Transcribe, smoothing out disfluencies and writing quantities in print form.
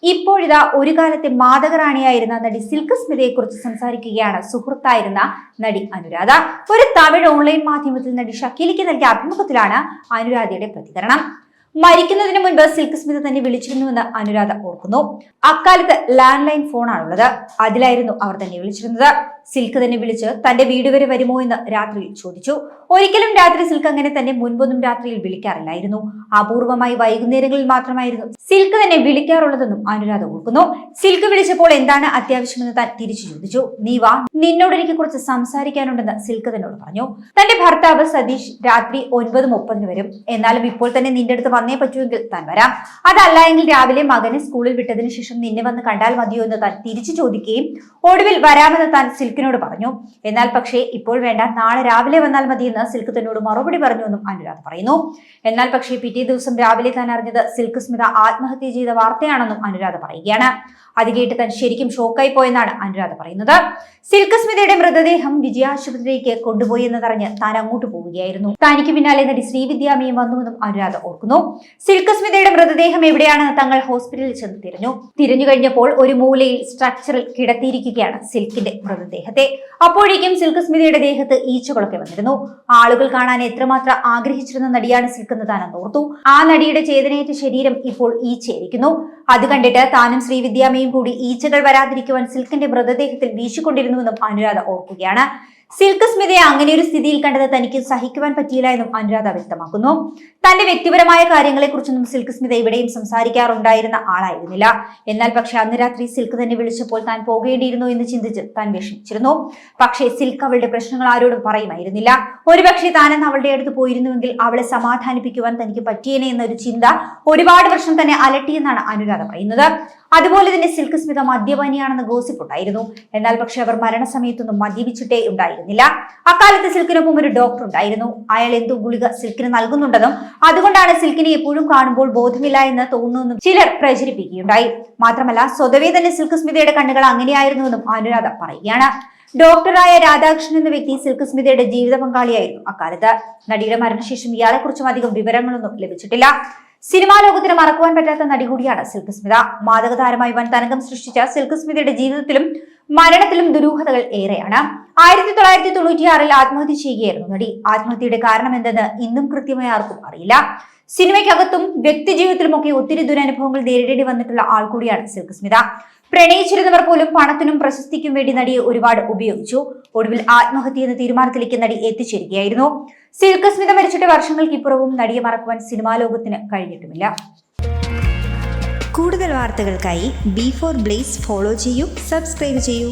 ഇപ്പോഴിതാ ഒരു കാലത്തെ മാതകറാണിയായിരുന്ന നടി സിൽക്ക് സ്മിതയെക്കുറിച്ച് സംസാരിക്കുകയാണ് സുഹൃത്തായിരുന്ന നടി അനുരാധ. ഒരു തമിഴ് ഓൺലൈൻ മാധ്യമത്തിൽ നടി ഷക്കീലയ്ക്ക് നൽകിയ അഭിമുഖത്തിലാണ് അനുരാധയുടെ പ്രതികരണം. മരിക്കുന്നതിന് മുൻപ് സിൽക്ക് സ്മിത തന്നെ വിളിച്ചിരുന്നുവെന്ന് അനുരാധ ഓർക്കുന്നു. അക്കാലത്ത് ലാൻഡ് ലൈൻ ഫോണാണുള്ളത്, അതിലായിരുന്നു അവർ തന്നെ വിളിച്ചിരുന്നത്. സിൽക്ക് തന്നെ വിളിച്ച് തന്റെ വീട് വരെ വരുമോ എന്ന് രാത്രിയിൽ ചോദിച്ചു. ഒരിക്കലും രാത്രി സിൽക്ക് അങ്ങനെ തന്നെ മുൻപൊന്നും രാത്രിയിൽ വിളിക്കാറില്ലായിരുന്നു. അപൂർവമായി വൈകുന്നേരങ്ങളിൽ മാത്രമായിരുന്നു സിൽക്ക് തന്നെ വിളിക്കാറുള്ളതെന്നും അനുരാധ ഓർക്കുന്നു. സിൽക്ക് വിളിച്ചപ്പോൾ എന്താണ് അത്യാവശ്യമെന്ന് താൻ തിരിച്ചു ചോദിച്ചു. നീ വാ, നിന്നോട് എനിക്ക് കുറച്ച് സംസാരിക്കാനുണ്ടെന്ന് സിൽക്ക് തന്നോട് പറഞ്ഞു. തന്റെ ഭർത്താവ് സതീഷ് രാത്രി 9:30 വരും, എന്നാലും ഇപ്പോൾ തന്നെ നിന്റെ അടുത്ത് വന്നേ പറ്റുമെങ്കിൽ താൻ വരാം, അതല്ല എങ്കിൽ രാവിലെ മകനെ സ്കൂളിൽ വിട്ടതിന് ശേഷം നിന്നെ വന്ന് കണ്ടാൽ മതിയോ എന്ന് താൻ തിരിച്ചു ചോദിക്കുകയും ഒടുവിൽ വരാമെന്ന് താൻ സിൽക്കിനോട് പറഞ്ഞു. എന്നാൽ പക്ഷേ ഇപ്പോൾ വേണ്ട, നാളെ രാവിലെ വന്നാൽ മതിയെന്ന് സിൽക്ക് തന്നോട് മറുപടി പറഞ്ഞുവെന്നും അനുരാധ പറയുന്നു. എന്നാൽ പക്ഷേ പിറ്റേ ദിവസം രാവിലെ താൻ അറിഞ്ഞത് സിൽക്ക് സ്മിത ആത്മഹത്യ ചെയ്ത വാർത്തയാണെന്നും അനുരാധ പറയുകയാണ്. അത് കേട്ട് താൻ ശരിക്കും ഷോക്കായി പോയെന്നാണ് അനുരാധ പറയുന്നത്. സിൽക്ക് സ്മിതയുടെ മൃതദേഹം വിജയാശുപത്രിയിലേക്ക് കൊണ്ടുപോയി എന്നതറിഞ്ഞ് താൻ അങ്ങോട്ട് പോവുകയായിരുന്നു. തനിക്ക് പിന്നാലെ നടി ശ്രീവിദ്യാമയും വന്നുവെന്നും അനുരാധ ഓർക്കുന്നു. സിൽക്ക് സ്മിതയുടെ മൃതദേഹം എവിടെയാണെന്ന് തങ്ങൾ ഹോസ്പിറ്റലിൽ ചെന്ന് തിരഞ്ഞു കഴിഞ്ഞപ്പോൾ ഒരു മൂലയിൽ സ്ട്രക്ചറിൽ കിടത്തിയിരിക്കുകയാണ് സിൽക്കിന്റെ മൃതദേഹത്തെ. അപ്പോഴേക്കും സിൽക്ക് സ്മിതയുടെ ദേഹത്ത് ഈച്ചകളൊക്കെ വന്നിരുന്നു. ആളുകൾ കാണാൻ എത്രമാത്രം ആഗ്രഹിച്ചിരുന്ന നടിയാണ് സിൽക്ക് എന്ന് താൻ ഓർത്തു. ആ നടിയുടെ ചേതനയേറ്റ ശരീരം ഇപ്പോൾ ഈച്ചയായിരിക്കുന്നു. അത് കണ്ടിട്ട് താനും ശ്രീവിദ്യാമയും കൂടി ഈച്ചകൾ വരാതിരിക്കുവാൻ സിൽക്കിന്റെ മൃതദേഹത്തിൽ വീശിക്കൊണ്ടിരുന്നുവെന്നും അനുരാധ ഓർക്കുകയാണ്. സിൽക്ക് സ്മിതയെ അങ്ങനെ ഒരു സ്ഥിതിയിൽ കണ്ടത് തനിക്ക് സഹിക്കുവാൻ പറ്റിയില്ല എന്നും അനുരാധ വ്യക്തമാക്കുന്നു. തന്റെ വ്യക്തിപരമായ കാര്യങ്ങളെക്കുറിച്ചൊന്നും സിൽക്ക് സ്മിത ഇവിടെയും സംസാരിക്കാറുണ്ടായിരുന്ന ആളായിരുന്നില്ല. എന്നാൽ പക്ഷെ അന്ന് രാത്രി സിൽക്ക് തന്നെ വിളിച്ചപ്പോൾ താൻ പോകേണ്ടിയിരുന്നു എന്ന് ചിന്തിച്ച് താൻ വിഷമിച്ചിരുന്നു. പക്ഷേ സിൽക്ക് അവളുടെ പ്രശ്നങ്ങൾ ആരോടും പറയുമായിരുന്നില്ല. ഒരുപക്ഷെ താനെന്ന് അവളുടെ അടുത്ത് പോയിരുന്നുവെങ്കിൽ അവളെ സമാധാനിപ്പിക്കുവാൻ തനിക്ക് പറ്റിയേനെ എന്നൊരു ചിന്ത ഒരുപാട് വർഷം തന്നെ അലട്ടിയെന്നാണ് അനുരാധ പറയുന്നത്. അതുപോലെ തന്നെ സിൽക്ക് സ്മിത മദ്യപാനിയാണെന്ന് ഗോസിപ്പ് ഉണ്ടായിരുന്നു. എന്നാൽ പക്ഷെ അവർ മരണസമയത്തൊന്നും മദ്യപിച്ചിട്ടേ ഉണ്ടായിരുന്നില്ല. അക്കാലത്ത് സിൽക്കിനൊപ്പം ഒരു ഡോക്ടർ ഉണ്ടായിരുന്നു. അയാൾ എന്തോ ഗുളിക സിൽക്കിന് നൽകുന്നുണ്ടെന്നും അതുകൊണ്ടാണ് സിൽക്കിനെ എപ്പോഴും കാണുമ്പോൾ ബോധമില്ല എന്ന് തോന്നുന്നു ചിലർ പ്രചരിപ്പിക്കുകയുണ്ടായി. മാത്രമല്ല സ്വതവേ തന്നെ സിൽക്ക് സ്മിതയുടെ കണ്ണുകൾ അങ്ങനെയായിരുന്നുവെന്നും അനുരാധ പറയുകയാണ്. ഡോക്ടറായ രാധാകൃഷ്ണൻ എന്ന വ്യക്തി സിൽക്ക് സ്മിതയുടെ ജീവിത പങ്കാളിയായിരുന്നു അക്കാലത്ത്. നടിയുടെ മരണശേഷം ഇയാളെക്കുറിച്ചും അധികം വിവരങ്ങളൊന്നും ലഭിച്ചിട്ടില്ല. സിനിമാ ലോകത്തിന് മറക്കുവാൻ പറ്റാത്ത നടി കൂടിയാണ് സിൽക്ക് സ്മിത. മാദകതാരമായി വൻ തരംഗം സൃഷ്ടിച്ച സിൽക്ക് സ്മിതയുടെ ജീവിതത്തിലും മരണത്തിലും ദുരൂഹതകൾ ഏറെയാണ്. 1996 ആത്മഹത്യ ചെയ്യുകയായിരുന്നു നടി. ആത്മഹത്യയുടെ കാരണം എന്തെന്ന് ഇന്നും കൃത്യമായി ആർക്കും അറിയില്ല. സിനിമയ്ക്കകത്തും വ്യക്തി ജീവിതത്തിലുമൊക്കെ ഒത്തിരി ദുരനുഭവങ്ങൾ നേരിടേണ്ടി വന്നിട്ടുള്ള ആൾ കൂടിയാണ് സിൽക്ക് സ്മിത. പ്രണയിച്ചിരുന്നവർ പോലും പണത്തിനും പ്രശസ്തിക്കും വേണ്ടി നടിയെ ഒരുപാട് ഉപയോഗിച്ചു. ഒടുവിൽ ആത്മഹത്യ എന്ന തീരുമാനത്തിലേക്ക് നടി എത്തിച്ചേരുകയായിരുന്നു. സിൽക്ക് സ്മിത മരിച്ചിട്ട് വർഷങ്ങൾക്കിപ്പുറവും നടിയെ മറക്കുവാൻ സിനിമാ ലോകത്തിന് കഴിഞ്ഞിട്ടുമില്ല. കൂടുതൽ വാർത്തകൾക്കായി B4 Blaze ഫോളോ ചെയ്യൂ, സബ്സ്ക്രൈബ് ചെയ്യൂ.